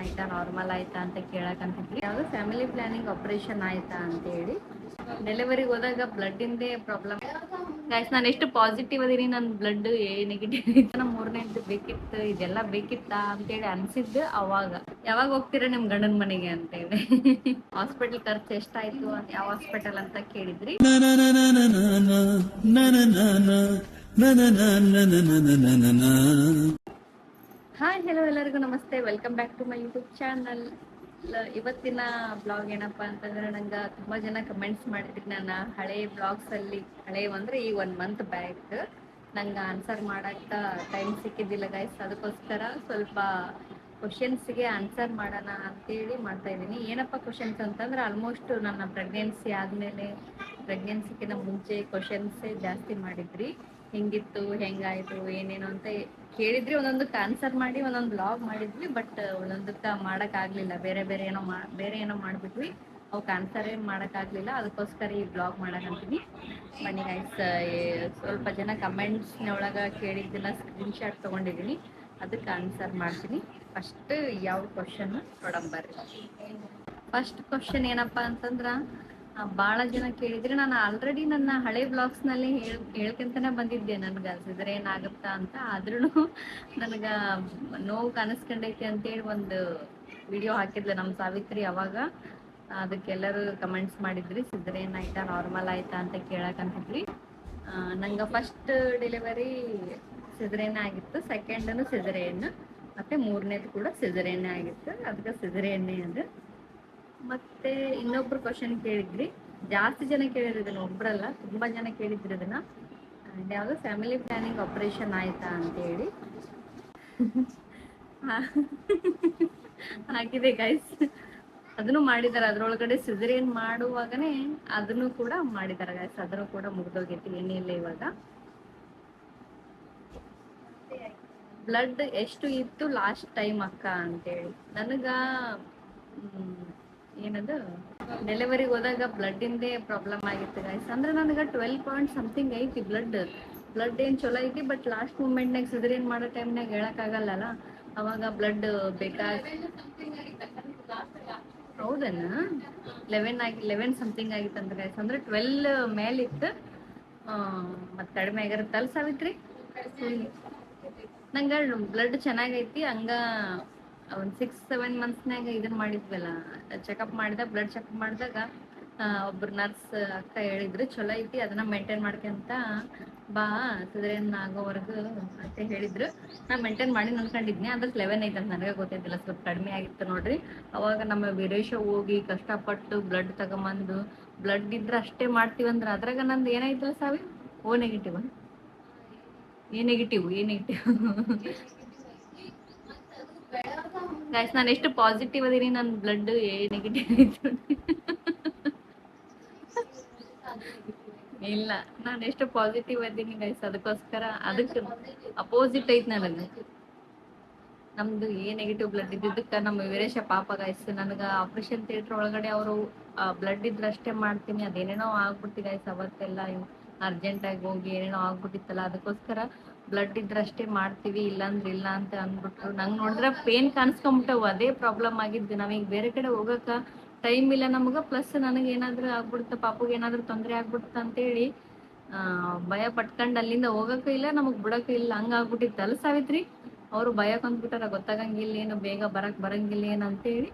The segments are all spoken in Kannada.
ಆಯ್ತಾ ನಾರ್ಮಲ್ ಆಯ್ತಾ ಅಂತ ಕೇಳಕಂತಿದ್ರಿ. ಯಾವುದು ಫ್ಯಾಮಿಲಿ ಪ್ಲಾನಿಂಗ್ ಆಪರೇಷನ್ ಆಯ್ತಾ ಅಂತ ಹೇಳಿ ಡೆಲಿವರಿಗೆ ಹೋದಾಗ ಬ್ಲಡ್ ಇಂದೇ ಪ್ರಾಬ್ಲಮ್. ಗೈಸ್ ನಾನು ಎಷ್ಟು ಪಾಸಿಟಿವ್ ಅದೀನಿ, ನನ್ನ ಬ್ಲಡ್ ನೆಗೆಟಿವ್ ಇತ್ತು. ನಮ್ಮ ಮೂರನೇದು ಬೇಕಿತ್ತು, ಇದೆಲ್ಲ ಬೇಕಿತ್ತಾ ಅಂತೇಳಿ ಅನ್ಸಿದ್ದು ಅವಾಗ. ಯಾವಾಗ ಹೋಗ್ತೀರಾ ನಿಮ್ ಗಂಡನ ಮನೆಗೆ ಅಂತೇಳಿ. ಹಾಸ್ಪಿಟಲ್ ಖರ್ಚು ಎಷ್ಟಾಯ್ತು ಅಂತ, ಯಾವ ಹಾಸ್ಪಿಟಲ್ ಅಂತ ಕೇಳಿದ್ರಿ. ಹಾಯ್ ಹಲೋ ಎಲ್ಲರಿಗೂ ನಮಸ್ತೆ, welcome back to my YouTube channel. ಇವತ್ತಿನ ಬ್ಲಾಗ್ ಏನಪ್ಪ ಅಂತಂದ್ರೆ, ನಂಗೆ ತುಂಬ ಜನ ಕಮೆಂಟ್ಸ್ ಮಾಡಿದ್ರಿ ನಾನು ಹಳೆ ಬ್ಲಾಗ್ಸಲ್ಲಿ. ಹಳೆವಂದ್ರೆ ಈ 1 ಮಂತ್ ಬ್ಯಾಕ್ ನಂಗೆ ಆನ್ಸರ್ ಮಾಡೋಕ್ಕೆ ಟೈಮ್ ಸಿಕ್ಕಿದ್ದಿಲ್ಲ ಗೈಸ್. ಅದಕ್ಕೋಸ್ಕರ ಸ್ವಲ್ಪ ಕ್ವಶನ್ಸ್ಗೆ ಆನ್ಸರ್ ಮಾಡೋಣ ಅಂತೇಳಿ ಮಾಡ್ತಾ ಇದ್ದೀನಿ. ಏನಪ್ಪ ಕ್ವಶನ್ಸ್ ಅಂತಂದ್ರೆ, ಆಲ್ಮೋಸ್ಟ್ ನನ್ನ ಪ್ರೆಗ್ನೆನ್ಸಿ ಆದಮೇಲೆ, ಪ್ರೆಗ್ನೆನ್ಸಿಗಿಂತ ಮುಂಚೆ ಕ್ವಶನ್ಸೇ ಜಾಸ್ತಿ ಮಾಡಿದ್ರಿ. ಹೆಂಗಿತ್ತು, ಹೆಂಗಾಯಿತು, ಏನೇನು ಅಂತ ಕೇಳಿದ್ರಿ. ಒಂದೊಂದಕ್ಕೆ ಆನ್ಸರ್ ಮಾಡಿ ಒಂದೊಂದು ಬ್ಲಾಗ್ ಮಾಡಿದ್ವಿ. ಬಟ್ ಒಂದೊಂದಕ್ಕೆ ಮಾಡೋಕ್ಕಾಗಲಿಲ್ಲ, ಬೇರೆ ಏನೋ ಮಾಡಿಬಿಟ್ವಿ. ಅವಕ್ಕೆ ಆನ್ಸರೇ ಮಾಡೋಕ್ಕಾಗಲಿಲ್ಲ. ಅದಕ್ಕೋಸ್ಕರ ಈ ಬ್ಲಾಗ್ ಮಾಡಕಂತೀನಿ. ಬನ್ನಿ ಗೈಸ್, ಸ್ವಲ್ಪ ಜನ ಕಮೆಂಟ್ಸ್ನೊಳಗೆ ಕೇಳಿದ್ದನ್ನ ಸ್ಕ್ರೀನ್ಶಾಟ್ ತೊಗೊಂಡಿದ್ದೀನಿ, ಅದಕ್ಕೆ ಆನ್ಸರ್ ಮಾಡ್ತೀನಿ. ಫಸ್ಟ್ ಯಾವ ಕ್ವಶನ್ ನೋಡಂಬರ್ರಿ. ಫಸ್ಟ್ ಕ್ವಶನ್ ಏನಪ್ಪ ಅಂತಂದ್ರೆ, ಭಾಳ ಜನ ಕೇಳಿದ್ರೆ, ನಾನು ಆಲ್ರೆಡಿ ನನ್ನ ಹಳೆ ಬ್ಲಾಗ್ಸ್ನಲ್ಲಿ ಹೇಳ್ಕೊಂತಾನೆ ಬಂದಿದ್ದೆ ನನಗೆ ಸಿಸರೇನ್ ಆಗುತ್ತಾ ಅಂತ. ಆದ್ರೂ ನನಗೆ ನೋವು ಕಾಣಿಸ್ಕೊಂಡೈತಿ ಅಂತೇಳಿ ಒಂದು ವಿಡಿಯೋ ಹಾಕಿದ್ಲು ನಮ್ಮ ಸಾವಿತ್ರಿ. ಅವಾಗ ಅದಕ್ಕೆಲ್ಲರೂ ಕಮೆಂಟ್ಸ್ ಮಾಡಿದ್ರಿ, ಸಿಸರೇನ್ ಆಯ್ತಾ ನಾರ್ಮಲ್ ಆಯ್ತಾ ಅಂತ ಕೇಳಕಂತಿದ್ರಿ. ನಂಗೆ ಫಸ್ಟ್ ಡೆಲಿವರಿ ಸಿಸರೇನ್ ಆಗಿತ್ತು, ಸೆಕೆಂಡನು ಸಿಸರೇನ್, ಮತ್ತು ಮೂರನೇದು ಕೂಡ ಸಿಸರೇನೇ ಆಗಿತ್ತು. ಅದಕ್ಕೆ ಸಿಸರೇನೇ ಅದು. ಮತ್ತೆ ಇನ್ನೊಬ್ರು ಕ್ವಶನ್ ಕೇಳಿದ್ರಿ, ಜಾಸ್ತಿ ಜನ ಕೇಳಿದ್ರು ಇದನ್ನ, ಒಬ್ರಲ್ಲ ತುಂಬಾ ಜನ ಕೇಳಿದ್ರು ಇದನ್ನ. ಯಾವುದು ಫ್ಯಾಮಿಲಿ ಪ್ಲಾನಿಂಗ್ ಆಪರೇಷನ್ ಆಯ್ತಾ ಅಂತೇಳಿ ಆಗಿದೆ ಗೈಸ್. ಅದನ್ನು ಮಾಡಿದಾರೆ, ಅದ್ರೊಳಗಡೆ ಸಿಸರೇನ್ ಮಾಡುವಾಗನೇ ಅದನ್ನು ಕೂಡ ಮಾಡಿದಾರೆ ಗೈಸ್. ಅದನ್ನು ಕೂಡ ಮುಗ್ದೋಗೈತಿ, ಏನಿಲ್ಲ ಇವಾಗ. ಬ್ಲಡ್ ಎಷ್ಟು ಇತ್ತು ಲಾಸ್ಟ್ ಟೈಮ್ ಅಕ್ಕ ಅಂತೇಳಿ. ನನಗ ಏನದು ಡೆಲಿವರಿಗೆ ಹೋದಾಗ ಬ್ಲಡ್ ಇಂದೇ ಪ್ರಾಬ್ಲಮ್ ಆಗಿತ್ತು ಗೈಸ್. ಅಂದ್ರೆ ನನಗೆ 12 ಪಾಯಿಂಟ್ ಸಮಥಿಂಗ್ ಐತಿ ಬ್ಲಡ್ ಏನು ಚಲೋ ಐತಿ. ಬಟ್ ಲಾಸ್ಟ್ ಮೂಮೆಂಟ್ನಾಗ ಸಿಸರೇನ್ ಮಾಡೋ ಟೈಮ್ನಾಗ ಹೇಳಕ್ಕಾಗಲ್ಲಲ್ಲ, ಅವಾಗ ಬ್ಲಡ್ ಹೌದನ್ನ 11 ಸಮಥಿಂಗ್ ಆಗಿತ್ತಂತ ಗೈಸ್. ಅಂದ್ರೆ 12 ಮೇಲಿತ್ತು. ಮತ್ತೆ ಕಡಿಮೆ ಆಗಿರುತ್ತಲ್ಲ ಸಾವಿತ್ರಿ. ನಂಗೆ ಬ್ಲಡ್ ಚೆನ್ನಾಗೈತಿ. ಹಂಗ ಒಂದು 6-7 ಮಂತ್ಸ್ನಾಗ ಇದನ್ನ ಮಾಡಿದ್ವಲ್ಲ, ಚೆಕಪ್ ಮಾಡಿದಾಗ, ಬ್ಲಡ್ ಚೆಕಪ್ ಮಾಡಿದಾಗ ಒಬ್ರು ನರ್ಸ್ ಅಕ್ಕ ಹೇಳಿದ್ರು, ಚಲೋ ಐತಿ, ಅದನ್ನ ಮೇಂಟೈನ್ ಮಾಡ್ಕೊಂತ ಬಾ ಸಿಸರೇನ್ ಆಗೋವರೆಗೂ ಅಂತ ಹೇಳಿದ್ರು. ನಾ ಮೇಂಟೈನ್ ಮಾಡಿ ಅನ್ಕೊಂಡಿದ್ನಿ. ಅದ್ರ 11 ಐತೆ ಅಂತ ನನಗೆ ಗೊತ್ತಿದ್ದಿಲ್ಲ, ಸ್ವಲ್ಪ ಕಡಿಮೆ ಆಗಿತ್ತು ನೋಡ್ರಿ. ಅವಾಗ ನಮ್ಮ ವೀರೇಶ ಹೋಗಿ ಕಷ್ಟಪಟ್ಟು ಬ್ಲಡ್ ತಗೊಂಬಂದು, ಬ್ಲಡ್ ಇದ್ರೆ ಅಷ್ಟೇ ಮಾಡ್ತೀವಂದ್ರೆ ಅದ್ರಾಗ ನಂದು ಏನಾಯ್ತಲ್ಲ ಸಾವಿ, O negative. A negative guys ನಾನು ಎಷ್ಟು ಪಾಸಿಟಿವ್ ಅದೀನಿ, ನನ್ನ ಬ್ಲಡ್ ಎ ನೆಗೆಟಿವ್ ಇತ್ತು. ಇಲ್ಲ, ನಾನು ಎಷ್ಟು ಪಾಸಿಟಿವ್ ಅದೀನಿ ಗೈಸ್. ಅದಕ್ಕೋಸ್ಕರ ಅದಕ್ಕೆ ಅಪೋಸಿಟ್ ಐತ್ ನನಗೆ. ನಮ್ದು ಎ ನೆಗೆಟಿವ್ ಬ್ಲಡ್ ಇದ್ದಿದ್ದಕ್ಕೆ ನಮ್ಮ ವೀರೇಶ ಪಾಪ ಗೈಸ್, ನನಗೆ ಆಪರೇಷನ್ ಥಿಯೇಟರ್ ಒಳಗಡೆ ಅವರು ಬ್ಲಡ್ ಇದ್ರೆ ಅಷ್ಟೇ ಮಾಡ್ತೀನಿ, ಅದೇನೇನೋ ಆಗ್ಬಿಡ್ತಿ ಗೈಸ್. ಅವತ್ತೆಲ್ಲ ಅರ್ಜೆಂಟಾಗಿ ಹೋಗಿ ಏನೇನೋ ಆಗ್ಬಿಟ್ಟಿತ್ತಲ್ಲ, ಅದಕ್ಕೋಸ್ಕರ ಬ್ಲಡ್ ಇದ್ರೆ ಅಷ್ಟೇ ಮಾಡ್ತೀವಿ, ಇಲ್ಲಾಂದ್ರೆ ಇಲ್ಲ ಅಂತ ಅಂದ್ಬಿಟ್ರು. ನಂಗೆ ನೋಡಿದ್ರೆ ಪೇನ್ ಕಾಣಿಸ್ಕೊಂಬಿಟ್ಟವು, ಅದೇ ಪ್ರಾಬ್ಲಮ್ ಆಗಿದ್ದು. ನಾವೀಗ ಬೇರೆ ಕಡೆ ಹೋಗಕ್ಕೆ ಟೈಮ್ ಇಲ್ಲ ನಮ್ಗೆ, ಪ್ಲಸ್ ನನಗೆ ಏನಾದರೂ ಆಗ್ಬಿಡುತ್ತೆ, ಪಾಪಗೆ ಏನಾದರೂ ತೊಂದರೆ ಆಗ್ಬಿಡುತ್ತೆ ಅಂತೇಳಿ ಭಯ ಪಟ್ಕೊಂಡು ಅಲ್ಲಿಂದ ಹೋಗೋಕ್ಕೂ ಇಲ್ಲ, ನಮಗೆ ಬಿಡೋಕ್ಕೂ ಇಲ್ಲ, ಹಂಗೆ ಆಗ್ಬಿಟ್ಟಿತ್ತಲ್ಲ ಸಾವಿತ್ರಿ. ಅವರು ಭಯ ಕೊಂಡ್ಬಿಟ್ಟಾರ, ಗೊತ್ತಾಗಂಗಿಲ್ಲ ಏನು, ಬೇಗ ಬರಂಗಿಲ್ಲ ಏನು ಅಂತೇಳಿ.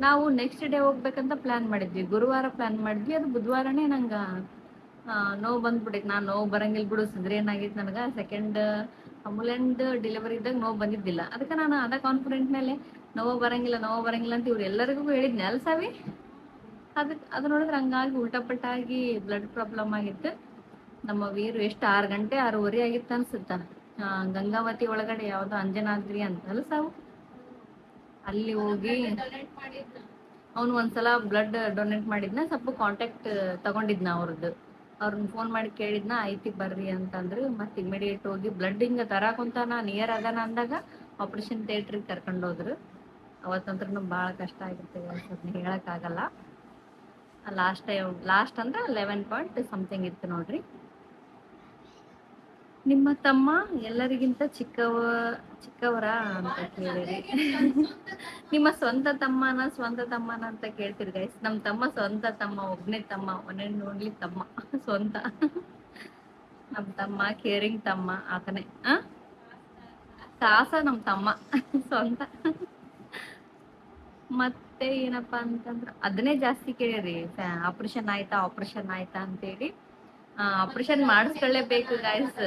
ನಾವು ನೆಕ್ಸ್ಟ್ ಡೇ ಹೋಗ್ಬೇಕಂತ ಪ್ಲ್ಯಾನ್ ಮಾಡಿದ್ವಿ, ಗುರುವಾರ ಪ್ಲ್ಯಾನ್ ಮಾಡಿದ್ವಿ. ಅದು ಬುಧವಾರನೇ ನಂಗೆ ನೋವು ಬಂದ್ಬಿಟ್ಟೈತೆ. ನಾನು ನೋವು ಬರಂಗಿಲ್ಲ ಬಿಡು, ಸಿಸರೇನ್ ಆಗೈತೆ ನನಗೆ. ಸೆಕೆಂಡ್ ಅಮೂಲ್ಯಂಡ್ ಡೆಲಿವರಿ ಇದ್ದಾಗ ನೋವು ಬಂದಿದ್ದಿಲ್ಲ, ಅದಕ್ಕೆ ನಾನು ಅದ ಕಾನ್ಫಿಡೆಂಟ್ ಮೇಲೆ ನೋವು ಬರಂಗಿಲ್ಲ ಅಂತ ಇವ್ರು ಎಲ್ಲರಿಗೂ ಹೇಳಿದ್ನಿ ಅಲ್ಲ ಸಾವಿ. ಅದು ನೋಡಿದ್ರೆ ಹಂಗಾಗಿ ಉಲ್ಟಾಪಟ್ಟಾಗಿ ಬ್ಲಡ್ ಪ್ರಾಬ್ಲಮ್ ಆಗಿತ್ತು. ನಮ್ಮ ವೀರು ಎಷ್ಟು 6 ಗಂಟೆ 6:30 ಆಗಿತ್ತು ಅನ್ಸುತ್ತ, ಗಂಗಾವತಿ ಒಳಗಡೆ ಯಾವುದೋ ಅಂಜನಾದ್ರಿ ಅಂತ ಅಲ್ಲ ಸಾವು, ಅಲ್ಲಿ ಹೋಗಿ ಅವನು ಒಂದ್ಸಲ ಬ್ಲಡ್ ಡೊನೇಟ್ ಮಾಡಿದ್ನ. ಸ್ವಲ್ಪ ಕಾಂಟ್ಯಾಕ್ಟ್ ತಗೊಂಡಿದ್ನ ಅವ್ರನ್ನ ಫೋನ್ ಮಾಡಿ ಕೇಳಿದ್ನ, ಐತಿ ಬರ್ರಿ ಅಂತಂದ್ರು. ಮತ್ತೆ ಇಮಿಡಿಯೇಟ್ ಹೋಗಿ ಬ್ಲಡ್ ಹಿಂಗೆ ತರಾಕುಂತಾನ, ನಿಯರ್ ಅದಾನ ಅಂದಾಗ ಆಪ್ರೇಷನ್ ಥಿಯೇಟ್ರಿಗೆ ಕರ್ಕೊಂಡು ಹೋದ್ರು. ಅವತ್ತಂದ್ರೂ ಭಾಳ ಕಷ್ಟ ಆಗಿತ್ತು, ಅದನ್ನ ಹೇಳೋಕ್ಕಾಗಲ್ಲ. ಲಾಸ್ಟ್ ಅಂದ್ರೆ 11 ಪಾಯಿಂಟ್ ಸಮಥಿಂಗ್ ಇತ್ತು ನೋಡ್ರಿ. ನಿಮ್ಮ ತಮ್ಮ ಎಲ್ಲರಿಗಿಂತ ಚಿಕ್ಕವರ ಅಂತ ಕೇಳಿರಿ. ನಿಮ್ಮ ಸ್ವಂತ ತಮ್ಮನ ಅಂತ ಕೇಳ್ತೀರಿ ಗೈಸ್. ನಮ್ ತಮ್ಮ ಸ್ವಂತ ತಮ್ಮ, ಒಬ್ನೇ ತಮ್ಮ, ಒನ್ನೇ ನೋಡ್ಲಿ ತಮ್ಮ. ಸ್ವಂತ ನಮ್ ತಮ್ಮ ಕೇರಿಂಗ್ ತಮ್ಮ ಆತನೇ. ಕಾಸ ನಮ್ ತಮ್ಮ ಸ್ವಂತ. ಮತ್ತೆ ಏನಪ್ಪಾ ಅಂತಂದ್ರ ಅದನ್ನೇ ಜಾಸ್ತಿ ಕೇಳಿರಿ, ಆಪರೇಷನ್ ಆಯ್ತಾ ಅಂತೇಳಿ. ಆಪರೇಷನ್ ಮಾಡಿಸ್ಕೊಳ್ಳೇಬೇಕು ಗಾಯ್ಸ್.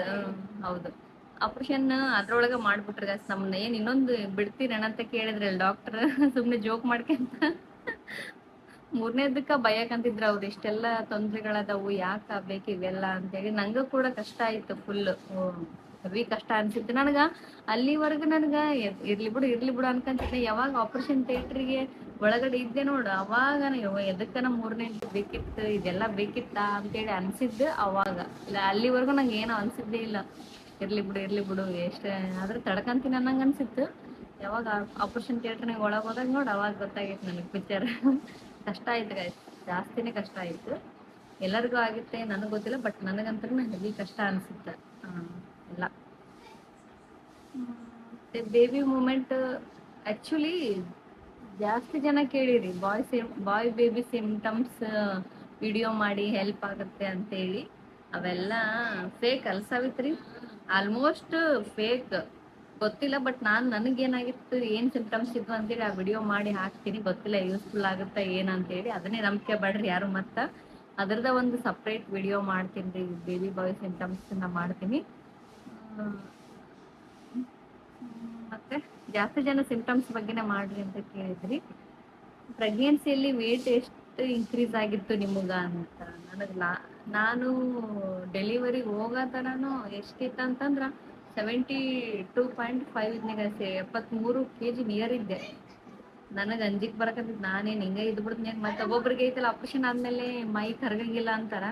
ಹೌದು, ಆಪರೇಷನ್ ಅದ್ರೊಳಗ ಮಾಡ್ಬಿಟ್ರಿ ಗಾಯ್ಸ್. ನಮ್ನ ಏನ್ ಇನ್ನೊಂದು ಬಿಡ್ತೀರೇನ ಅಂತ ಕೇಳಿದ್ರಲ್ಲ ಡಾಕ್ಟರ್. ಸುಮ್ನೆ ಜೋಕ್ ಮಾಡ್ಕೊಂತ ಮೂರನೇದಕ್ಕ ಭಯಕಂತಿದ್ರ ಅವ್ರು. ಇಷ್ಟೆಲ್ಲಾ ತೊಂದ್ರೆಗಳದಾವು, ಯಾಕ ಬೇಕು ಇವೆಲ್ಲ ಅಂತೇಳಿ. ನಂಗೂ ಕೂಡ ಕಷ್ಟ ಆಯ್ತು, ಫುಲ್ ಹೆವಿ ಕಷ್ಟ ಅನ್ಸಿತ್ತು ನನಗ. ಅಲ್ಲಿವರೆಗೂ ನನ್ಗ ಇರ್ಲಿ ಬಿಡು ಅನ್ಕಂತಿದ್ದೆ. ಯಾವಾಗ ಆಪರೇಷನ್ ಥಿಯೇಟ್ರಿಗೆ ಒಳಗಡೆ ಇದ್ದೆ ನೋಡು, ಅವಾಗ ಎದಕ್ಕನ ಮೂರನೇ ಬೇಕಿತ್ತು, ಇದೆಲ್ಲ ಬೇಕಿತ್ತ ಅಂತೇಳಿ ಅನ್ಸಿದ್ದು ಅವಾಗ. ಇಲ್ಲ ಅಲ್ಲಿವರೆಗೂ ನಂಗೆ ಏನೋ ಅನ್ಸಿದ್ದೇ ಇಲ್ಲ. ಇರ್ಲಿ ಬಿಡು ಎಷ್ಟ ಆದ್ರೂ ತಡ್ಕಂತೀನಿ ಅನ್ನಂಗ ಅನ್ಸಿತ್ತು. ಯಾವಾಗ ಆಪರೇಷನ್ ಥಿಯೇಟರ್ನಾಗ ಒಳಗ್ ಹೋದಾಗ ನೋಡ್, ಅವಾಗ ಗೊತ್ತಾಗೈತೆ ನನಗೆ ಪಿಕ್ಚರ್. ಕಷ್ಟ ಆಯ್ತು ಗಾಯ್ಸ್, ಜಾಸ್ತಿನೇ ಕಷ್ಟ ಆಯ್ತು. ಎಲ್ಲರಿಗೂ ಆಗುತ್ತೆ ನನಗ್ ಗೊತ್ತಿಲ್ಲ, ಬಟ್ ನನಗಂತೂ ಹೆವಿ ಕಷ್ಟ ಅನ್ಸುತ್ತೆ ಎಲ್ಲ. ಮತ್ತೆ ಬೇಬಿ ಮೂಮೆಂಟ್ ಆಕ್ಚುಲಿ ಜಾಸ್ತಿ ಜನ ಕೇಳಿರಿ, ಬಾಯ್ ಬೇಬಿ ಸಿಂಟಮ್ಸ್ ವಿಡಿಯೋ ಮಾಡಿ ಹೆಲ್ಪ್ ಆಗುತ್ತೆ ಅಂತೇಳಿ. ಅವೆಲ್ಲ ಫೇಕ್ ಅಲ್ ಸಾವಿತ್ರಿ, ಆಲ್ಮೋಸ್ಟ್ ಫೇಕ್. ಗೊತ್ತಿಲ್ಲ, ಬಟ್ ನನಗೇನಾಗಿತ್ತು, ಏನ್ ಸಿಂಪ್ಟಮ್ಸ್ ಇದ್ವು ಅಂತೇಳಿ ಆ ವಿಡಿಯೋ ಮಾಡಿ ಹಾಕ್ತೀನಿ. ಗೊತ್ತಿಲ್ಲ ಯೂಸ್ಫುಲ್ ಆಗುತ್ತಾ ಏನಂತೇಳಿ, ಅದನ್ನೇ ನಂಬಿಕೆ ಬೇಡ್ರಿ ಯಾರು. ಮತ್ತ ಅದ್ರದ ಒಂದು ಸಪ್ರೇಟ್ ವಿಡಿಯೋ ಮಾಡ್ತೀನಿ, ಬೇಬಿ ಬಾಯ್ ಸಿಂಟಮ್ಸ್ ಮಾಡ್ತೀನಿ. ಮತ್ತೆ ಜಾಸ್ತಿ ಜನ ಸಿಂಪ್ಟಮ್ಸ್ ಬಗ್ಗೆನೇ ಮಾಡ್ರಿ ಅಂತ ಕೇಳಿದ್ರಿ. ಪ್ರೆಗ್ನೆನ್ಸಿಯಲ್ಲಿ ವೇಟ್ ಎಷ್ಟು ಇನ್ಕ್ರೀಸ್ ಆಗಿತ್ತು ನಿಮಗ ಅಂತ. ನಾನು ಡೆಲಿವರಿ ಹೋಗೋ ತನನು ಎಷ್ಟಿತ್ತು ಅಂತಂದ್ರ 72.5 ಇದ್ನಾಗ, 73 kg ನಿಯರ್ ಇದ್ದೆ. ನನಗ್ ಅಂಜಿಕ್ ಬರಕತ್ತಿದ್, ನಾನೇನ್ ಹಿಂಗ ಇದ್ ಬಿಡ್ತೇನೆ. ಮತ್ತೆ ಒಬ್ಬೊಬ್ರಿಗೆ ಐತಲ್ಲ ಆಪರೇಷನ್ ಆದ್ಮೇಲೆ ಮೈ ಕರಗಂಗಿಲ್ಲ ಅಂತಾರ,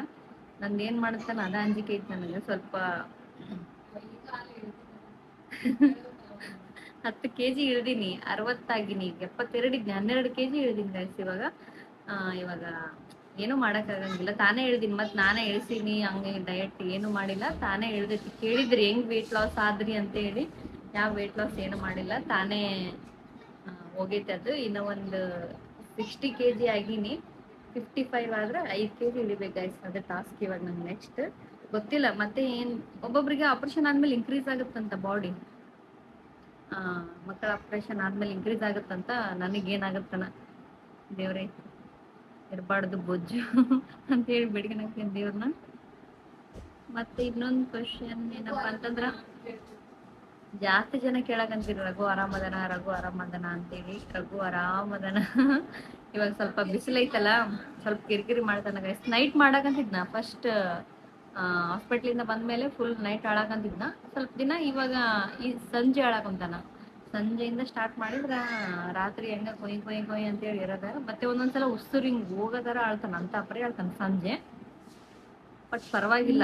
ನಂದೇನ್ ಮಾಡುತ್ತಾನ ಅದ ಅಂಜಿಕೆ ಐತಿ ನನಗೆ ಸ್ವಲ್ಪ. 10 kg ಇಳ್ದೀನಿ, 60 ಆಗಿನಿ. 72 ಇದ್ನಿ, 12 kg ಇಳ್ದೀನಿ ಗೈಸ್ ಇವಾಗ. ಇವಾಗ ಏನು ಮಾಡಕ್ ಆಗಂಗಿಲ್ಲ, ತಾನೇ ಇಳ್ದೀನಿ. ಮತ್ ನಾನೇ ಇಳಿಸೀನಿ, ಹಂಗೆ ಡಯಟ್ ಏನು ಮಾಡಿಲ್ಲ, ತಾನೇ ಇಳ್ದೈತಿ. ಕೇಳಿದ್ರಿ ಹೆಂಗ್ ವೇಟ್ ಲಾಸ್ ಆದ್ರಿ ಅಂತ ಹೇಳಿ, ಯಾವ ವೇಟ್ ಲಾಸ್ ಏನು ಮಾಡಿಲ್ಲ, ತಾನೇ ಹೋಗೈತೆ ಅದು. ಇನ್ನ ಒಂದು 60 kg ಆಗೀನಿ. 55 ಆದ್ರೆ 5 kg ಇಳಿಬೇಕು ಗೈಸ್, ಅದೇ ಟಾಸ್ಕ್ ಇವಾಗ ನಂಗೆ. ನೆಕ್ಸ್ಟ್ ಗೊತ್ತಿಲ್ಲ ಮತ್ತೆ ಏನ್, ಒಬ್ಬೊಬ್ರಿಗೆ ಆಪರೇಷನ್ ಆದ್ಮೇಲೆ ಇನ್ಕ್ರೀಸ್ ಆಗುತ್ತಂತ ಬಾಡಿ. ಮಕ್ಕಳ ಆಪರೇಷನ್ ಆದ್ಮೇಲೆ ಇನ್ಕ್ರೀಸ್ ಆಗುತ್ತಂತ. ನನಗೇನಾಗುತ್ತನ ದೇವ್ರೇ ಇರಬಾರ್ದು ಬೊಜ್ಜು ಅಂತ ಹೇಳಿ ಬೇಡ್ಕೊಳಕ್ಕೆ ದೇವ್ರನ್ನ. ಮತ್ತೆ ಇನ್ನೊಂದು ಕ್ವಶನ್ ಏನಪ್ಪಾ ಅಂತಂದ್ರ, ಜಾಸ್ತಿ ಜನ ಕೇಳಕಂತೀರಿ ರಘು ಆರಾಮದನ ಅಂತೇಳಿ. ರಘು ಆರಾಮದನ. ಇವಾಗ ಸ್ವಲ್ಪ ಬಿಸಿಲೈತಲ್ಲ, ಸ್ವಲ್ಪ ಕಿರಿಕಿರಿ ಮಾಡ್ತಾನ ಗೈಸ್. ನೈಟ್ ಮಾಡಕಂತಿದ್ನ ಫಸ್ಟ್, ಹಾಸ್ಪಿಟ್ಲಿಂದ ಬಂದ್ಮೇಲೆ ಫುಲ್ ನೈಟ್ ಆಳಕಂತಿದ್ನ ಸ್ವಲ್ಪ ದಿನ. ಇವಾಗ ಈ ಸಂಜೆ ಆಳಕಂತಾನ. ಸಂಜೆಯಿಂದ ಸ್ಟಾರ್ಟ್ ಮಾಡಿದ್ರ ರಾತ್ರಿ ಹೆಂಗ ಕೊಯ್ ಅಂತೇಳಿ ಇರೋದ. ಮತ್ತೆ ಒಂದೊಂದ್ಸಲ ಉಸ್ತುರಿಂಗ್ ಹೋಗೋದಾರ ಆಳ್ತಾನ, ಅಂತ ಅಪ್ರೇ ಆಳ್ತಾನ ಸಂಜೆ. ಬಟ್ ಪರವಾಗಿಲ್ಲ.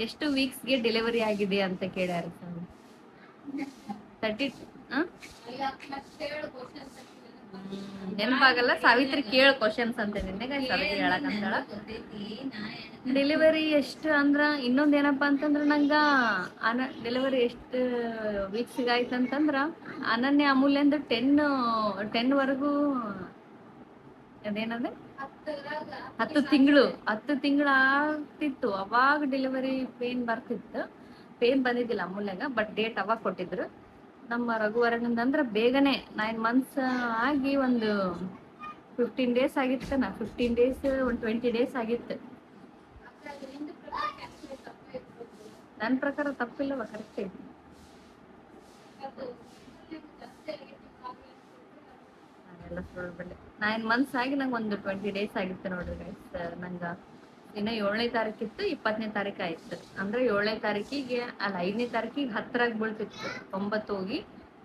ಎಷ್ಟು ವೀಕ್ಸ್ಗೆ ಡೆಲಿವರಿ ಆಗಿದೆ ಅಂತ ಕೇಳ್ಯಾರ ಸರ್. 30. ನೆನಪಾಗಲ್ಲ ಸಾವಿತ್ರಿ, ಕೇಳು ಕ್ವಶನ್ಸ್ ಅಂತ ನಿನ್ನೆಗ ಅದಕ್ಕೆ ಹೇಳಕಂತಾಳ. ಡೆಲಿವರಿ ಎಷ್ಟು ಅಂದ್ರ, ಇನ್ನೊಂದ್ ಏನಪ್ಪಾ ಅಂತಂದ್ರ, ನಂಗ ಡೆಲಿವರಿ ಎಷ್ಟು ವೀಕ್ಸ್ ಆಯ್ತಂತಂದ್ರ, ಅನನ್ಯ ಅಮೂಲ್ಯ ಅಂದ್ರೆ 10 ವರೆಗೂ ಅದೇನಂದ್ರೆ 10 ತಿಂಗಳು ಆಗ್ತಿತ್ತು. ಅವಾಗ ಡೆಲಿವರಿ ಪೇನ್ ಬರ್ತಿತ್ತು. ಪೇನ್ ಬಂದಿದ್ದಿಲ್ಲ ಅಮೂಲ್ಯಾಗ, ಬಟ್ ಡೇಟ್ ಅವಾಗ ಕೊಟ್ಟಿದ್ರು. ನಮ್ಮ ರಘುವರನಿಂದ ಅಂದ್ರೆ ಬೇಗನೆ 9 months ಆಗಿ ಒಂದು 15 days ಆಗಿತ್ತು. 15 days, ಒಂದು 20 days ಆಗಿತ್ತು. ನನ್ನ ಪ್ರಕಾರ ತಪ್ಪಿಲ್ಲವ, ಕರೆಕ್ಟ್ ಐತಿ. ನಾನೆಲ್ಲ ಸುಳ್ಳು 9 months ಆಗಿ ನಂಗೆ ಒಂದು 20 days ಆಗಿತ್ತು ನೋಡ್ರಿ ಗೈಸ್. ನಂಗ ಇನ್ನ 7ನೇ ತಾರೀಕಿತ್ತು, 20ನೇ ತಾರೀಕು ಆಯ್ತು. ಅಂದ್ರೆ 7ನೇ ತಾರೀಕಿಗೆ ಅಲ್ಲ, 5ನೇ ತಾರೀಕಿಗೆ 10ರಾಗ ಬೀಳ್ತಿತ್ತು, 9 ಹೋಗಿ.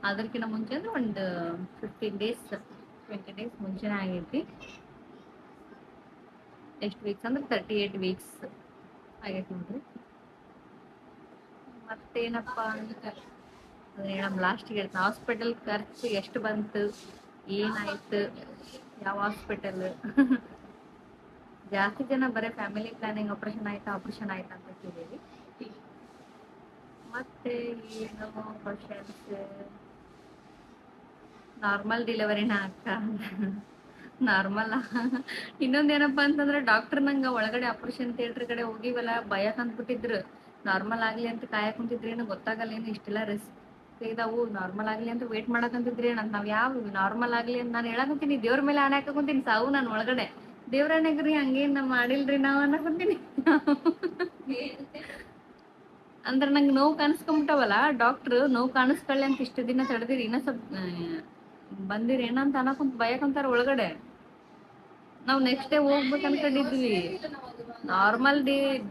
ಅದಕ್ಕಿಂತ ಮುಂಚೆ ಅಂದ್ರೆ ಒಂದು 15 days 20 days ಮುಂಚೆನೇ ಆಗೈತಿ. ಎಷ್ಟು ವೀಕ್ಸ್ ಅಂದ್ರೆ 38 weeks ಆಗೈತಿ ನೋಡ್ರಿ. ಮತ್ತೇನಪ್ಪಾ ಅಂತ ನಮ್ಮ ಲಾಸ್ಟಿಗೆ ಹೇಳ್ತೀನಿ. ಹಾಸ್ಪಿಟಲ್ ಖರ್ಚು ಎಷ್ಟು ಬಂತು, ಏನಾಯ್ತು, ಯಾವ ಹಾಸ್ಪಿಟಲ್. ಜಾಸ್ತಿ ಜನ ಬರೀ ಫ್ಯಾಮಿಲಿ ಪ್ಲಾನಿಂಗ್ ಆಪರೇಷನ್ ಆಯ್ತಾ ಅಂತ ಕೇಳಿರಿ. ಮತ್ತೆ ಏನೋ ಕ್ವಶನ್ಸ್ ನಾರ್ಮಲ್ ಡಿಲಿವರಿನ ಅಕ್ಕ? ನಾರ್ಮಲ್. ಇನ್ನೊಂದೇನಪ್ಪಾ ಅಂತಂದ್ರೆ ಡಾಕ್ಟರ್ ನಂಗ ಒಳಗಡೆ ಆಪರೇಷನ್ ಥಿಯೇಟರ್ ಕಡೆ ಹೋಗಿವಲ್ಲ ಭಯ ತಂದ್ಬಿಟ್ಟಿದ್ರು. ನಾರ್ಮಲ್ ಆಗ್ಲಿ ಅಂತ ಕಾಯಕ್ ಕುಂತಿದ್ರಿ, ಏನು ಗೊತ್ತಾಗಲ್ಲ ಏನು ಇಷ್ಟೆಲ್ಲ ರಿಸ್ಕ್ ಇದಾವು, ನಾರ್ಮಲ್ ಆಗ್ಲಿ ಅಂತ ವೇಟ್ ಮಾಡಕಂತಿದ್ರಿ ಅಂತ. ನಾವ್ ಯಾವ ನಾರ್ಮಲ್ ಆಗ್ಲಿ ಅಂತ ನಾನು ಹೇಳಕಂತೀನಿ, ದೇವ್ರ ಮೇಲೆ ಆಣೆ ಹಾಕಂತೀನಿ ಸಾವು ನಾನು ಒಳಗಡೆ. ದೇವ್ರಣ್ಣಗ್ರಿ ಹಂಗೇನ್ ಮಾಡಿಲ್ರಿ ನಾವ್ ಅನ್ನಕಂತೀನಿ. ಅಂದ್ರೆ ನಂಗೆ ನೋವು ಕಾಣಿಸ್ಕೊಂಬಿಟ್ಟವಲ್ಲ, ಡಾಕ್ಟ್ರು ನೋವು ಕಾಣಿಸ್ಕೊಳ್ಳಿ ಅಂತ ಇಷ್ಟು ದಿನ ತಡೆದಿರಿ, ಇನ್ನ ಸ್ವಲ್ಪ ಬಂದಿರಿ ಏನಂತ ಅನ್ನಕೊಂತ ಭಯಕಂತಾರ ಒಳಗಡೆ. ನಾವ್ ನೆಕ್ಸ್ಟ್ ಡೇ ಹೋಗ್ಬೇಕು ಅನ್ಕೊಂಡಿದ್ವಿ. ನಾರ್ಮಲ್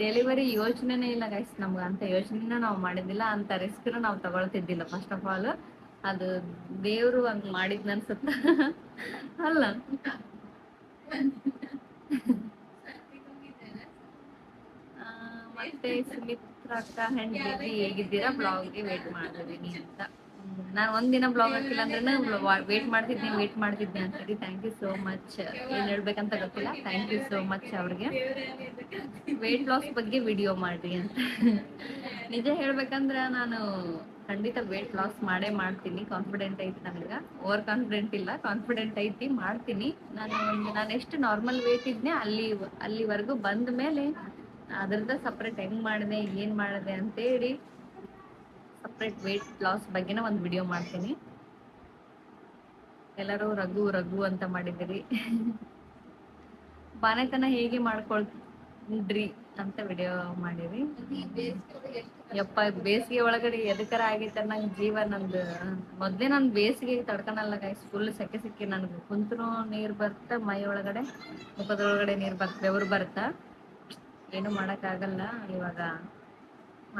ಡೆಲಿವರಿ ಯೋಚನೆನೇ ಇಲ್ಲ ಗೈಸ್ ನಮ್ಗೆ, ಅಂತ ಯೋಚನೆನ ನಾವು ಮಾಡಿದ್ದಿಲ್ಲ, ಅಂತ ರಿಸ್ಕ್ ನಾವು ತಗೊಳ್ತಿದ್ದಿಲ್ಲ. ಫಸ್ಟ್ ಆಫ್ ಆಲ್ ಅದು ದೇವ್ರು ಹಂಗ್ ಮಾಡಿದ್ನ ಅನ್ಸುತ್ತ. ಅಲ್ಲ ಆ, ಮತ್ತೆ ಸುಮಿತ್ರಾ ಅಕ್ಕ ಹೆಂಗ್ ಬಿದ್ದಿ ಹೇಗಿದ್ದೀರಾ, ಬ್ಲಾಗ್ಗೆ ವೇಟ್ ಮಾಡಿದೀನಿ ಅಂತ. ನಾನು ಒಂದಿನ ಬ್ಲಾಗ್ ಹಾಕಿಲ್ಲ ಅಂದ್ರೆ ವೇಟ್ ಮಾಡ್ತಿದ್ದೆ ಅಂತೇಳಿ. Thank you so much. ಏನ್ ಹೇಳ್ಬೇಕಂತ ಗೊತ್ತಿಲ್ಲ, ಥ್ಯಾಂಕ್ ಯು ಸೋ ಮಚ್ ಅವ್ರಿಗೆ. ವೇಟ್ ಲಾಸ್ ಬಗ್ಗೆ ವಿಡಿಯೋ ಮಾಡ್ರಿ ಅಂತ. ನಿಜ ಹೇಳ್ಬೇಕಂದ್ರ ನಾನು ಖಂಡಿತ ವೇಟ್ ಲಾಸ್ ಮಾಡ್ತೀನಿ, ಕಾನ್ಫಿಡೆಂಟ್ ಐತಿ ನನಗೆ. ಓವರ್ ಕಾನ್ಫಿಡೆಂಟ್ ಇಲ್ಲ, ಕಾನ್ಫಿಡೆಂಟ್ ಐತಿ, ಮಾಡ್ತೀನಿ. ನಾನು ಎಷ್ಟು ನಾರ್ಮಲ್ ವೇಟ್ ಇದ್ನೆ ಅಲ್ಲಿವರೆಗೂ ಬಂದ ಮೇಲೆ ಅದ್ರದ ಸಪ್ರೇಟ್ ಹೆಂಗ್ ಮಾಡಿದೆ ಏನ್ ಮಾಡಿದೆ ಅಂತೇಳಿ ಸಪ್ರೇಟ್ ವೇಟ್ ಲಾಸ್ ಬಗ್ಗೆನ ಒಂದು ವಿಡಿಯೋ ಮಾಡ್ತೀನಿ. ಎಲ್ಲರೂ ರಘು ರಘು ಅಂತ ಮಾಡಿದಿರಿ. ಬಾನೆತನ ಹೇಗೆ ಮಾಡ್ಕೊಳ್ರಿ ಅಂತ ವಿಡಿಯೋ ಮಾಡಿರಿ. ಯಪ್ಪ ಬೇಸಿಗೆ ಒಳಗಡೆ ಎದಕರ ಆಗೈತೆ ನಂಗೆ ಜೀವ ನಂದು. ಮೊದ್ಲೇ ನಾನು ಬೇಸಿಗೆ ತಡ್ಕೊಳಲ್ಲ ಗೈಸ್, ಫುಲ್ ಸೆಕೆ ಸಿಕ್ಕಿ ನನಗೆ ಕುಂತ್ರು ನೀರ್ ಬರ್ತ ಮೈ ಒಳಗಡೆ, ಮುಖದೊಳಗಡೆ ನೀರ್ ಬರ್ತ, ಬೆವರು ಬರ್ತ, ಏನು ಮಾಡಕ್ ಆಗಲ್ಲ ಇವಾಗ.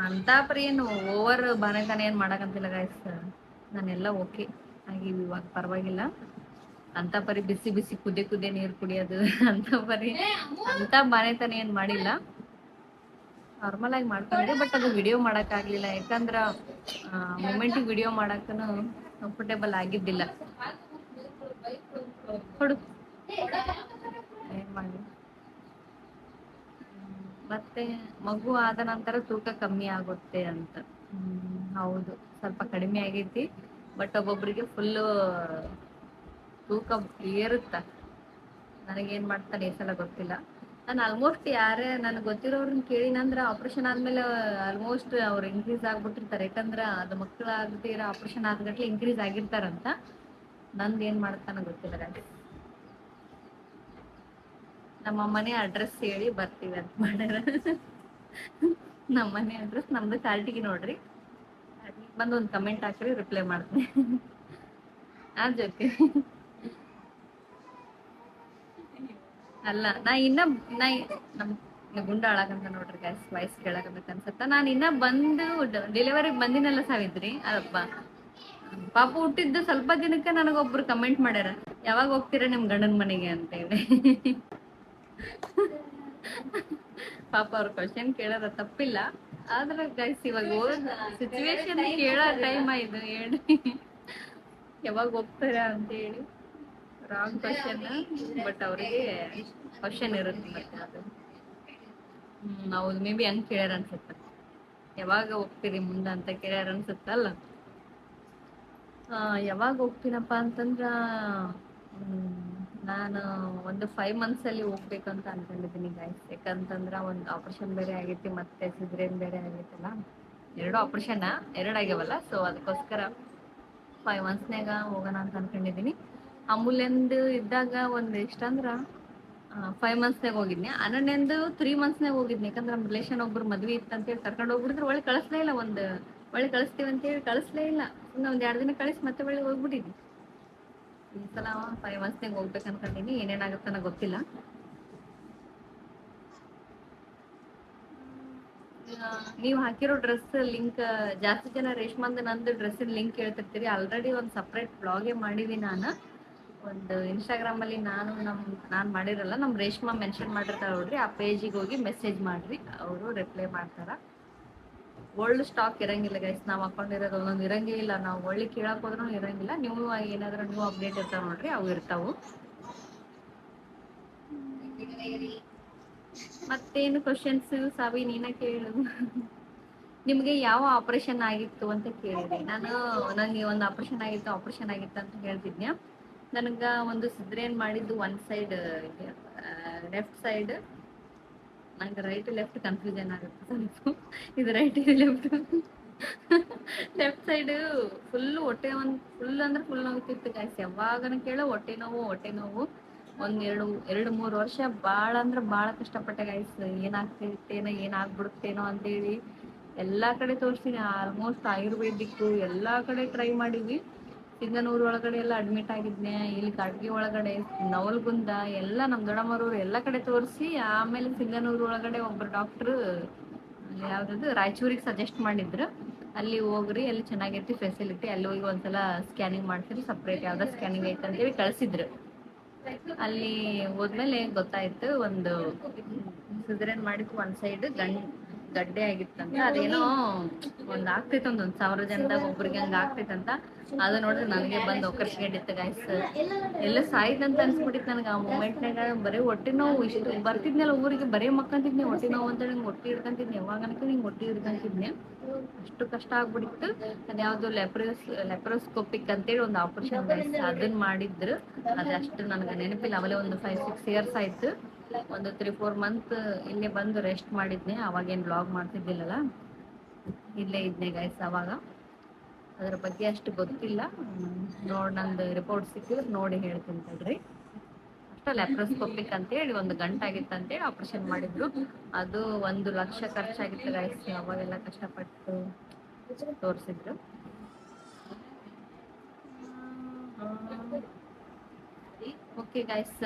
ಅಂತ ಪರಿ ಏನು ಓವರ್ ಬಾನೆತನ ಏನ್ ಮಾಡಕಂತಿಲ್ಲ ಗೈಸ್, ನಾನೆಲ್ಲ ಓಕೆ ಆಗಿವಿ ಇವಾಗ, ಪರವಾಗಿಲ್ಲ. ಅಂತ ಪರಿ ಬಿಸಿ ಬಿಸಿ ಕುದಿ ನೀರ್ ಕುಡಿಯೋದು ಅಂತ ಪರಿ ಅಂತ ಬಾನೆತನ ಏನ್ ಮಾಡಿಲ್ಲ, ನಾರ್ಮಲ್ ಆಗಿ ಮಾಡ್ಕೊಂಡ್ರಿ. ಬಟ್ ಅದು ವಿಡಿಯೋ ಮಾಡಕ್ ಆಗ್ಲಿಲ್ಲ, ಯಾಕಂದ್ರ ಮೂಮೆಂಟಿಗೆ ವಿಡಿಯೋ ಮಾಡಕ್ಕನು ಕಂಫರ್ಟೇಬಲ್ ಆಗಿದ್ದಿಲ್ಲ. ಕೊಡು ಏನ್ ಮಾಡಿ. ಮತ್ತೆ ಮಗು ಆದ ನಂತರ ತೂಕ ಕಮ್ಮಿ ಆಗುತ್ತೆ ಅಂತ. ಹೌದು, ಸ್ವಲ್ಪ ಕಡಿಮೆ ಆಗೈತಿ. ಬಟ್ ಒಬ್ಬೊಬ್ರಿಗೆ ಫುಲ್ಲು ತೂಕ ಏರುತ್ತ. ನನಗೇನ್ ಮಾಡ್ತಾನೆ ಈ ಸಲ ಗೊತ್ತಿಲ್ಲ. ನಾನು ಆಲ್ಮೋಸ್ಟ್ ಯಾರೇ ನನಗೆ ಗೊತ್ತಿರೋರ್ನ ಕೇಳಿನಂದ್ರ ಆಪರೇಷನ್ ಆದ್ಮೇಲೆ ಆಲ್ಮೋಸ್ಟ್ ಅವ್ರು ಇನ್ಕ್ರೀಸ್ ಆಗ್ಬಿಟ್ಟಿರ್ತಾರೆ. ಯಾಕಂದ್ರ ಅದು ಮಕ್ಕಳು ಆಗದಿರ ಆಪರೇಷನ್ ಆದ್ಗಟ್ಲೆ ಇನ್ಕ್ರೀಸ್ ಆಗಿರ್ತಾರಂತ. ನಂದು ಏನ್ ಮಾಡ್ತಾನ ಗೊತ್ತಿಲ್ಲ guys. ನಮ್ಮ ಮನೆ ಅಡ್ರೆಸ್ ಹೇಳಿ ಬರ್ತೀವಿ ಅಂತ ಮಾಡ್ಯಾರ. ನಮ್ಮ ಮನೆ ಅಡ್ರೆಸ್ ನಮ್ದು ಕಾರ್ಟಿಗೆ ನೋಡ್ರಿ, ಬಂದು ಒಂದು ಕಮೆಂಟ್ ಹಾಕ್ರಿ, ರಿಪ್ಲೈ ಮಾಡ್ತೀನಿ. ಆ ಜೊತೆ ಅಲ್ಲ ನಾ ಇನ್ನ ನಾ ನಮ್ ಗುಂಡ ಆಳಕಂತ ನೋಡ್ರಿ ಗೈಸ್, ವಾಯ್ಸ್ ಕೇಳಕಬೇಕ ಅನ್ಸತ್ತ. ನಾನು ಇನ್ನ ಬಂದು ಡೆಲಿವರಿಗೆ ಬಂದಿನಲ್ಲ ಸಾವಿತ್ರಿ, ಅದಪ್ಪ ಪಾಪು ಹುಟ್ಟಿದ್ದು ಸ್ವಲ್ಪ ದಿನಕ್ಕೆ ನನಗೊಬ್ರು ಕಮೆಂಟ್ ಮಾಡ್ಯಾರ, ಯಾವಾಗ ಹೋಗ್ತೀರಾ ನಿಮ್ ಗಂಡನ ಮನೆಗೆ ಅಂತ ಹೇಳಿ. ಪಾಪ ಅವ್ರ ಕ್ವಶನ್ ಕೇಳೋದ ತಪ್ಪಿಲ್ಲ, ಆದ್ರೆ ಗೈಸ್ ಇವಾಗ ಸಿಚುವೇಶನ್ ಕೇಳೋ ಟೈಮ್ ಆಯ್ತು ಹೇಳಿ, ಯಾವಾಗ ಹೋಗ್ತಾರ ಅಂತ ಹೇಳಿ. ರಾಂಗ್ ಕ್ವಶನ್, ಬಟ್ ಅವ್ರಿಗೆ ಕ್ವಶನ್ ಇರುತ್ತೆ ಮತ್ತೆ ಅದು. ಹೌದು, ಮೇ ಬಿ ಹಂಗ್ ಕೇಳ್ಯಾರ ಅನ್ಸುತ್ತ, ಯಾವಾಗ ಹೋಗ್ತೀರಿ ಮುಂದೆ ಅಂತ ಕೇಳ್ಯಾರ ಅನ್ಸುತ್ತಲ್ಲ. ಯಾವಾಗ ಹೋಗ್ತೀನಪ್ಪ ಅಂತಂದ್ರ ನಾನು ಒಂದು 5 months ಅಲ್ಲಿ ಹೋಗ್ಬೇಕಂತ ಅನ್ಕೊಂಡಿದ್ದೀನಿ ಗೈಸ್. ಯಾಕಂತಂದ್ರ ಒಂದು ಆಪರೇಷನ್ ಬೇರೆ ಆಗೈತಿ, ಮತ್ತೆ ಸಿಜರೇನ್ ಬೇರೆ ಆಗೈತಲ್ಲ, 2 ಆಪರೇಷನ್ 2 ಆಗ್ಯಾವಲ್ಲ. ಸೊ ಅದಕ್ಕೋಸ್ಕರ 5 monthsನಾಗ ಹೋಗೋಣ ಅಂತ ಅನ್ಕೊಂಡಿದ್ದೀನಿ. ಅಮೂಲ್ಯಂದು ಇದ್ದಾಗ ಒಂದು ಎಷ್ಟಂದ್ರ 5 monthsನಾಗ ಹೋಗಿದ್ನಿ. ಅನನ್ಯಂದು 3 monthsನಾಗ ಹೋಗಿದ್ನಿ. ಯಾಕಂದ್ರೆ ನಮ್ಮ ರಿಲೇಷನ್ ಒಬ್ರು ಮದ್ವೆ ಇತ್ತಂತೇಳಿ ಕರ್ಕೊಂಡು ಹೋಗ್ಬಿಟ್ಟಿದ್ರು, ಒಳ್ಳೆ ಕಳಿಸ್ಲೇ ಇಲ್ಲ. ಒಳ್ಳೆ ಕಳಿಸ್ತೀವಿ ಅಂತೇಳಿ ಕಳಿಸ್ಲೇ ಇಲ್ಲ, ಇನ್ನು ಒಂದ್ 2 ದಿನ ಕಳಿಸಿ ಮತ್ತೆ ಒಳ್ಳೆ ಹೋಗ್ಬಿಟ್ಟಿದ್ವಿ. ಈ ಸಲ 5 monthsನಾಗ ಹೋಗ್ಬೇಕು ಅನ್ಕೊಂಡಿನಿ, ಏನೇನಾಗುತ್ತನ ಗೊತ್ತಿಲ್ಲ. ನೀವು ಹಾಕಿರೋ ಡ್ರೆಸ್ ಲಿಂಕ್ ಜಾಸ್ತಿ ಜನ ರೇಷ್ಮಂದ್ ನಂದು ಡ್ರೆಸ್ಸಿನ ಲಿಂಕ್ ಕೇಳ್ತಿರ್ತೀರಿ. ಆಲ್ರೆಡಿ ಒಂದು ಸಪ್ರೇಟ್ ಬ್ಲಾಗೇ ಮಾಡಿದೀನಿ ನಾನು, ಒಂದು ಇನ್ಸ್ಟಾಗ್ರಾಮ್ ಅಲ್ಲಿ. ನಾನು ಮಾಡಿರಲ್ಲ, ನಮ್ ರೇಷ್ಮಾ ಮೆನ್ಷನ್ ಮಾಡಿರ್ತಾರ ನೋಡ್ರಿ, ಆ ಪೇಜಿಗೆ ಹೋಗಿ ಮೆಸೇಜ್ ಮಾಡ್ರಿ, ಅವರು ರಿಪ್ಲೈ ಮಾಡ್ತಾರ. ಓಲ್ಡ್ ಸ್ಟಾಕ್ ಇರಂಗಿಲ್ಲ ಗೈಸ್, ನಾವ್ ಹಾಕೊಂಡಿರೋದು ಒಂದೊಂದು ಇರಂಗೇ ಇಲ್ಲ. ನಾವು ಒಳ್ಳೆ ಕೇಳಕ್ ಹೋದ್ರೂ ಇರಂಗಿಲ್ಲ. ನೀವು ಏನಾದ್ರೂ ನ್ಯೂ ಅಪ್ಡೇಟ್ ಇರ್ತಾವ ನೋಡ್ರಿ, ಅವು ಇರ್ತಾವು. ಮತ್ತೇನು ಕ್ವಶನ್ಸ್ ಸಾವಿ ನೀನ ಕೇಳು. ನಿಮಗೆ ಯಾವ ಆಪರೇಷನ್ ಆಗಿತ್ತು ಅಂತ ಕೇಳಿದ್ರಿ. ನನಗೆ ಒಂದು ಆಪರೇಷನ್ ಆಗಿತ್ತು ಅಂತ ಹೇಳ್ತಿದ್ನ್ಯಾ. ನನಗೆ ಒಂದು ಸಿದ್ರೇನ್ ಮಾಡಿದ್ದು ಒನ್ ಸೈಡ್, ಲೆಫ್ಟ್ ಸೈಡ್. ನಂಗೆ ರೈಟ್ ಲೆಫ್ಟ್ ಕನ್ಫ್ಯೂಷನ್ ಆಗುತ್ತೆ ಸ್ವಲ್ಪ. ಇದು ರೈಟ್ ಇದು ಲೆಫ್ಟ್. ಲೆಫ್ಟ್ ಸೈಡ್ ಫುಲ್ ಅಂದ್ರೆ ಫುಲ್ ನೋವಿತ್ತು ಗಾಯ್ಸ್. ಯಾವಾಗನ ಕೇಳೋ ಹೊಟ್ಟೆ ನೋವು. ಒಂದ್ ಎರಡು ಮೂರು ವರ್ಷ ಭಾಳ ಅಂದ್ರೆ ಭಾಳ ಕಷ್ಟಪಟ್ಟೆ ಗಾಯ್ಸ್. ಏನಾಗ್ತೈತೇನೋ ಏನಾಗ್ಬಿಡುತ್ತೇನೋ ಅಂತೇಳಿ ಎಲ್ಲಾ ಕಡೆ ತೋರಿಸ್ತೀನಿ. ಆಲ್ಮೋಸ್ಟ್ ಆಯುರ್ವೇದಿಕ್ ಎಲ್ಲಾ ಕಡೆ ಟ್ರೈ ಮಾಡಿದ್ವಿ. ಸಿಂಗನೂರು ಒಳಗಡೆ ಎಲ್ಲ ಅಡ್ಮಿಟ್ ಆಗಿದ್ನೆ, ಇಲ್ಲಿ ಕಾಡ್ಗಿ ಒಳಗಡೆ, ನವಲ್ಗುಂದ ಎಲ್ಲ ನಮ್ಮ ದೊಡ್ಡಮ್ಮರೂರು ಎಲ್ಲ ಕಡೆ ತೋರಿಸಿ ಆಮೇಲೆ ಸಿಂಗನೂರು ಒಳಗಡೆ ಒಬ್ಬರು ಡಾಕ್ಟ್ರು ಯಾವ್ದು ರಾಯಚೂರಿಗೆ ಸಜೆಸ್ಟ್ ಮಾಡಿದ್ರು. ಅಲ್ಲಿ ಹೋಗ್ರಿ, ಅಲ್ಲಿ ಚೆನ್ನಾಗೈತಿ ಫೆಸಿಲಿಟಿ, ಅಲ್ಲಿ ಹೋಗಿ ಒಂದ್ಸಲ ಸ್ಕ್ಯಾನಿಂಗ್ ಮಾಡ್ತೀರಿ, ಸಪ್ರೇಟ್ ಯಾವ್ದೋ ಸ್ಕ್ಯಾನಿಂಗ್ ಐತೆ ಅಂತೇಳಿ ಕಳ್ಸಿದ್ರು. ಅಲ್ಲಿ ಹೋದ್ಮೇಲೆ ಗೊತ್ತಾಯ್ತು, ಒಂದು ಸಿಸರೇನ್ ಮಾಡಿದ್ದು ಒನ್ ಸೈಡ್ ಗಡ್ಡೆ ಆಗಿತ್ತಂತ. ಅದೇನೋ ಆಗ್ತೈತೆ ಒಂದೊಂದ್ 1000 ಜನದಾಗ ಒಬ್ರಿಗೆ ಹಂಗ ಆಗ್ತೈತಂತ. ಅದು ನೋಡಿದ್ರೆ ನನಗೆ ಬಂದು ಒಕ್ಕರ್ಸ್ಕೊಂಡಿತ್ತು ಗಾಯ್ಸ್. ಎಲ್ಲ ಸಾಯ್ತಂತ ಅನ್ಸ್ಬಿಟ್ಟಿತ್ತು ನನಗೆ ಆ ಮೂಮೆಂಟ್ನಾಗ. ಬರೀ ಹೊಟ್ಟೆ ನೋವು ಇಷ್ಟು ಬರ್ತಿದ್ನಲ್ಲ ಊರಿಗೆ, ಬರೀ ಮಕ್ಕಂತಿದ್ನೆ ಹೊಟ್ಟೆ ನೋವು ಅಂತ ಹಿಂಗೆ ಹೊಟ್ಟೆ ಹಿಡ್ಕೊಂತಿದ್ನೆ. ಯಾವಾಗನಕ ಹಿಂಗೆ ಹೊಟ್ಟೆ ಹಿಡ್ಕೊಂತಿದ್ನೆ. ಅಷ್ಟು ಕಷ್ಟ ಆಗ್ಬಿಟ್ಟಿತ್ತು. ಅದ್ಯಾವುದು ಲೆಪ್ರೋಸ್ಕೋಪಿಕ್ ಅಂತೇಳಿ ಒಂದು ಆಪರೇಷನ್ ಗಾಯ್ಸ್, ಅದನ್ನ ಮಾಡಿದ್ರು. ಅದಷ್ಟು ನನಗೆ ನೆನಪಿಲ್ಲ. ಅವಲೇ ಒಂದು 5-6 ಇಯರ್ಸ್ ಆಯ್ತು. ಒಂದು 3-4 ಮಂತ್ ಇಲ್ಲೇ ಬಂದು ರೆಸ್ಟ್ ಮಾಡಿದ್ನೆ. ಅವಾಗೇನು ಬ್ಲಾಗ್ ಮಾಡ್ತಿದ್ದಿಲ್ಲಲ್ಲ, ಇಲ್ಲೇ ಇದ್ನೆ ಗೈಸ್. ಅವಾಗ ಅದ್ರ ಬಗ್ಗೆ ಅಷ್ಟು ಗೊತ್ತಿಲ್ಲ. ನಂದು ರಿಪೋರ್ಟ್ ಸಿಕ್ಕಿದ್ರೆ ನೋಡಿ ಹೇಳ್ತೀನಿ ತಡ್ರಿ. ಅಷ್ಟ ಲ್ಯಾಪ್ರೋಸ್ಕೋಪಿಕ್ ಅಂತೇಳಿ ಒಂದು ಗಂಟಾಗಿತ್ತು ಅಂತೇಳಿ ಆಪರೇಷನ್ ಮಾಡಿದ್ರು. ಅದು 1 ಲಕ್ಷ ಖರ್ಚಾಗಿತ್ತು ಗೈಸ್. ಅವಾಗೆಲ್ಲ ಕಷ್ಟಪಟ್ಟು ತೋರಿಸಿದ್ರು. ಓಕೆ ಗೈಸ್,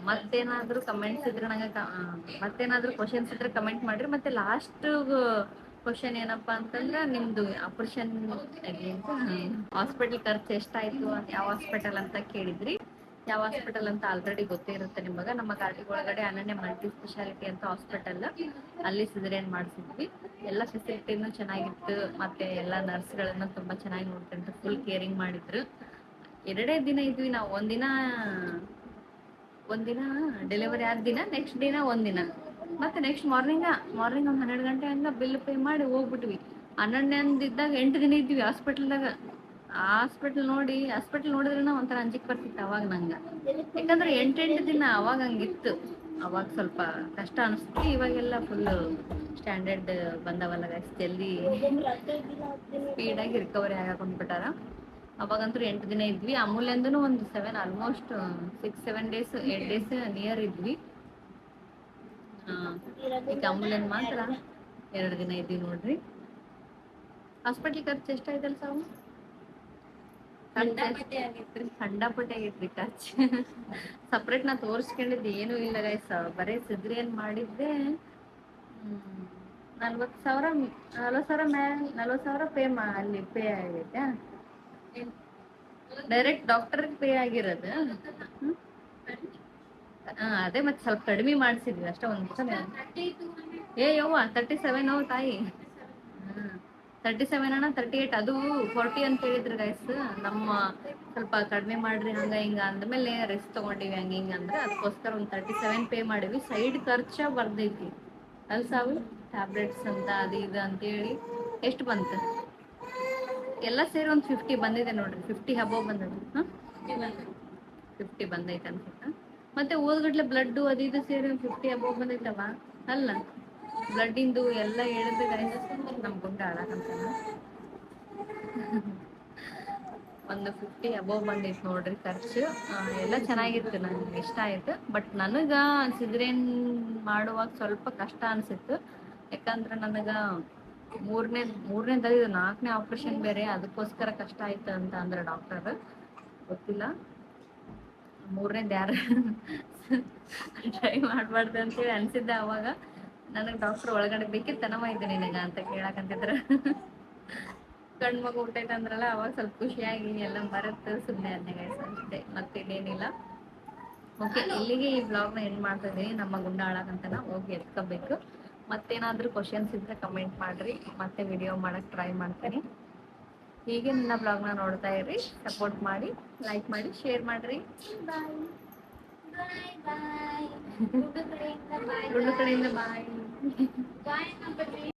ಮತ್ತೇನಾದ್ರೂ ಕಮೆಂಟ್ಸ್ ಇದ್ರೆ ನಂಗೆ ಮತ್ತೇನಾದ್ರೂ ಕ್ವಶನ್ಸ್ ಇದ್ರೆ ಕಮೆಂಟ್ ಮಾಡ್ರಿ. ಮತ್ತೆ ಲಾಸ್ಟ್ ಕ್ವಶನ್ ಏನಪ್ಪಾ ಅಂತಂದ್ರೆ, ನಿಮ್ದು ಆಪರೇಷನ್ ಹಾಸ್ಪಿಟಲ್ ಖರ್ಚು ಎಷ್ಟಾಯ್ತು, ಯಾವ ಹಾಸ್ಪಿಟಲ್ ಅಂತ ಕೇಳಿದ್ರಿ. ಯಾವ ಹಾಸ್ಪಿಟಲ್ ಅಂತ ಆಲ್ರೆಡಿ ಗೊತ್ತೇ ಇರುತ್ತೆ ನಿಮಗೆ. ನಮ್ಮ ಘಾಟಿ ಒಳಗಡೆ ಅನನ್ಯ ಮಲ್ಟಿ ಸ್ಪೆಷಾಲಿಟಿ ಅಂತ ಹಾಸ್ಪಿಟಲ್, ಅಲ್ಲಿ ಸಿಸರೇನ್ ಮಾಡಿಸಿದ್ವಿ. ಎಲ್ಲ ಫೆಸಿಲಿಟಿನೂ ಚೆನ್ನಾಗಿತ್ತು. ಮತ್ತೆ ಎಲ್ಲ ನರ್ಸ್ಗಳನ್ನ ತುಂಬಾ ಚೆನ್ನಾಗಿ ನೋಡ್ಕೊಂಡ್ರು, ಫುಲ್ ಕೇರಿಂಗ್ ಮಾಡಿದ್ರು. 2 ದಿನ ಇದ್ವಿ ನಾವು. ಒಂದಿನ ಡೆಲಿವರಿ ಆದ ದಿನ, ನೆಕ್ಸ್ಟ್ ದಿನ ಒಂದಿನ, ಮತ್ತೆ ನೆಕ್ಸ್ಟ್ ಮಾರ್ನಿಂಗ್ ಒಂದು 12 ಗಂಟೆ ಹಂಗ ಬಿಲ್ ಪೇ ಮಾಡಿ ಹೋಗ್ಬಿಟ್ವಿ. 12 ಇದ್ದಾಗ 8 ದಿನ ಇದ್ವಿ ಹಾಸ್ಪಿಟಲ್ದಾಗ. ಹಾಸ್ಪಿಟಲ್ ನೋಡಿದ್ರೆ ಒಂಥರ ಅಂಜಿಕ್ ಬರ್ತಿತ್ತು ಅವಾಗ ನಂಗೆ. ಯಾಕಂದ್ರೆ 8 ದಿನ ಅವಾಗ ಹಂಗಿತ್ತು. ಅವಾಗ ಸ್ವಲ್ಪ ಕಷ್ಟ ಅನಿಸ್ತು. ಇವಾಗೆಲ್ಲ ಫುಲ್ ಸ್ಟ್ಯಾಂಡರ್ಡ್ ಬಂದವಲ್ಲ ಗೈಸ್, ಜಲ್ದಿ ಸ್ಪೀಡಾಗಿ ರಿಕವರಿ ಆಗಾಕೊಂಡ್ಬಿಟ್ಟಾರ. ಅವಾಗಂತೂ 8 ದಿನ ಇದ್ವಿ. ಅಮೂಲ್ಯಂದೂ ಒಂದು ಆಲ್ಮೋಸ್ಟ್ 6-7 ಡೇಸ್ 8 ಡೇಸ್ ನಿಯರ್ ಇದ್ವಿ. ಈಗ ಅಮೂಲ್ಯನ್ ಮಾತ್ರ 2 ದಿನ ಇದ್ವಿ ನೋಡ್ರಿ. ಹಾಸ್ಪಿಟ್ಲ್ ಖರ್ಚು ಎಷ್ಟಾಯ್ತಲ್ಲ ಸಾವು? ಖಂಡಾಪಟ್ಟೆ ಆಗೈತ್ರಿ ಖರ್ಚು. ಸಪ್ರೇಟ್ ನಾ ತೋರಿಸ್ಕೊಂಡಿದ್ದು ಏನೂ ಇಲ್ಲ ಗೈಸ್. ಬರೀ ಸಿದ್ರೇನ್ ಮಾಡಿದ್ದೆ. 40,000 ಅಲ್ಲಿ ಪೇ ಆಗೈತೆ. ಡೈರೆಕ್ಟ್ ಡಾಕ್ಟರ್ ಪೇ ಆಗಿರೋದು. ಅದೇ ಮತ್ತೆ ಸ್ವಲ್ಪ ಕಡಿಮೆ ಮಾಡಿಸಿದ್ವಿ ಅಷ್ಟೇ. ಯವ್ವ 37 ತಾಯಿ. 37 ಅಣ್ಣ 38, ಅದು 40 ಅಂತ ಹೇಳಿದ್ರು ಗೈಸ್. ನಮ್ಮ ಸ್ವಲ್ಪ ಕಡಿಮೆ ಮಾಡ್ರಿ ಹಂಗ ಹಿಂಗ ಅಂದ್ಮೇಲೆ ರೆಸ್ಟ್ ತಗೊಂಡಿವಿ ಹಂಗ ಹಿಂಗ ಅಂದ್ರೆ ಅದಕ್ಕೋಸ್ಕರ ಒಂದು 37 ಪೇ ಮಾಡಿವಿ. ಸೈಡ್ ಖರ್ಚ ಬರ್ದೈತಿ ಅಲ್ಲಿ ಸಾವು, ಟ್ಯಾಬ್ಲೆಟ್ಸ್ ಅಂತ ಅದು ಇದು ಅಂತೇಳಿ ಎಷ್ಟು ಬಂತು ಎಲ್ಲ ಸೇರಿ ಒಂದು 50 ಬಂದಿದೆ ನೋಡ್ರಿ. 50 ಅಬೋವ್ ಬಂದದ. 50 ಬಂದೈತೆ ಅನ್ಸುತ್ತ. ಮತ್ತೆ ಓದ್ಗಟ್ಲೆ ಬ್ಲಡ್ ಅದು ಇದು ಸೇರಿ 50 ಅಬೋವ್ ಬಂದೈತವ. ಅಲ್ಲ ಬ್ಲಡ್ ಇಂದು ಎಲ್ಲ ಹೇಳಿದ್ರೆ ನಮ್ ಗುಂಡ ಹಾಳಾಕಂತಾನ. ಒಂದು 50 ಅಬೋವ್ ಬಂದೈತೆ ನೋಡ್ರಿ ಖರ್ಚು. ಎಲ್ಲ ಚೆನ್ನಾಗಿತ್ತು, ನನಗೆ ಇಷ್ಟ ಆಯ್ತು. ಬಟ್ ನನಗೆ ಸಿದ್ರೇನ್ ಮಾಡುವಾಗ ಸ್ವಲ್ಪ ಕಷ್ಟ ಅನಿಸಿತ್ತು. ಯಾಕಂದ್ರೆ ನನಗೆ ಮೂರನೇದು 4ನೇ ಆಪ್ರೇಷನ್ ಬೇರೆ, ಅದಕ್ಕೋಸ್ಕರ ಕಷ್ಟ ಆಯ್ತು ಅಂತ ಅಂದ್ರೆ ಡಾಕ್ಟರ್. ಗೊತ್ತಿಲ್ಲ 3ನೇದು ಯಾರು ಟ್ರೈ ಮಾಡಬಾರ್ದು ಅಂತೇಳಿ ಅನ್ಸಿದ್ದೆ ಅವಾಗ. ನನಗೆ ಡಾಕ್ಟರ್ ಒಳಗಡೆ ಬೇಕಿತ್ತನವ ಇದು ನಿನಗ ಅಂತ ಕೇಳಾಕಂತಿದ್ರು. ಗಂಡು ಮಗು ಹುಟ್ಟೈತೆ ಅಂದ್ರಲ್ಲ, ಅವಾಗ ಸ್ವಲ್ಪ ಖುಷಿಯಾಗಿ ಎಲ್ಲ ಬರುತ್ತೆ. ಸುಮ್ಮನೆ ಅದನ್ನೇ ಅಷ್ಟೇ, ಮತ್ತೆ ಇನ್ನೇನಿಲ್ಲ. ಓಕೆ, ಇಲ್ಲಿಗೆ ಈ ಬ್ಲಾಗ್ನ ಎಂಡ್ ಮಾಡ್ತಾ ಇದ್ದೀನಿ. ನಮ್ಮ ಗುಂಡ ಹಾಳಾಗಂತನ ಹೋಗಿ ಎತ್ಕೋಬೇಕು. ಮತ್ತೇನಾದರೂ ಕ್ವಶನ್ಸ್ ಇದ್ದರೆ ಕಮೆಂಟ್ ಮಾಡಿರಿ, ಮತ್ತೆ ವಿಡಿಯೋ ಮಾಡೋಕ್ಕೆ ಟ್ರೈ ಮಾಡ್ತೀನಿ. ಹೀಗೆ ನನ್ನ ಬ್ಲಾಗ್ನ ನೋಡ್ತಾ ಇರಿ, ಸಪೋರ್ಟ್ ಮಾಡಿ, ಲೈಕ್ ಮಾಡಿ, ಶೇರ್ ಮಾಡಿರಿ. ಬಾಯ್ ಬಾಯ್ ಬಾಯ್. ಗುಂಡು ಕಡೆಯಿಂದ ಬಾಯ್.